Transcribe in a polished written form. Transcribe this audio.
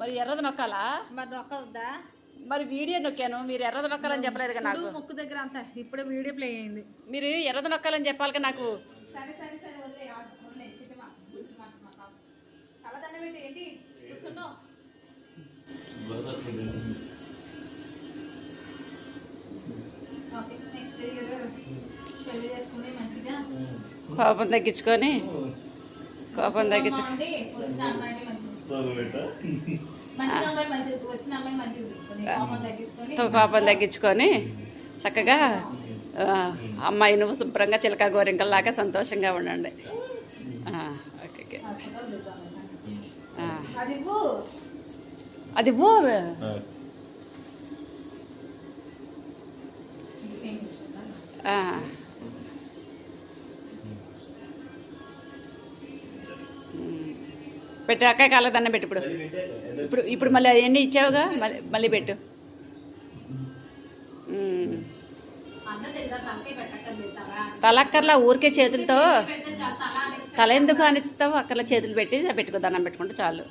మరి ఎర్రది నొక్కాలా? మరి నొక్కవద్దా? మరి వీడియో నొక్కాను, మీరు ఎర్రది నొక్కాలని చెప్పలేదు కదా నాకు. ముక్కు దగ్గర అంతా ఇప్పుడే వీడియో ప్లే అయింది. మీరు ఎర్రది నొక్కాలని చెప్పాలి కదా నాకు. సరే సరే సరే వదిలే వదిలే కళ్ళ పెట్టి ఏంటి కూర్చున్నావు? ఓకే నెక్స్ట్ ఇయర్ పెళ్లి చేసుకుని మంచిగా కోపం తగ్గించుకొని వచ్చిన అమ్మాయిని మంచిగా చూసుకొని కోపం తగ్గించుకొని చక్కగా అమ్మాయి నువ్వు శుభ్రంగా చిలక గోరింకల్లాగా సంతోషంగా ఉండండి. ఓకే అది ఇవ్వు. పెట్టు అక్క, కాళ్ళ దండం పెట్టు. ఇప్పుడు ఇప్పుడు మళ్ళీ అవన్నీ ఇచ్చావుగా, మళ్ళీ పెట్టు. తలక్కర్లా, ఊరికే చేతులతో తల ఎందుకు అనిస్తావు? అక్కర్లా చేతులు పెట్టి పెట్టుకో, దండం పెట్టుకుంటే చాలు.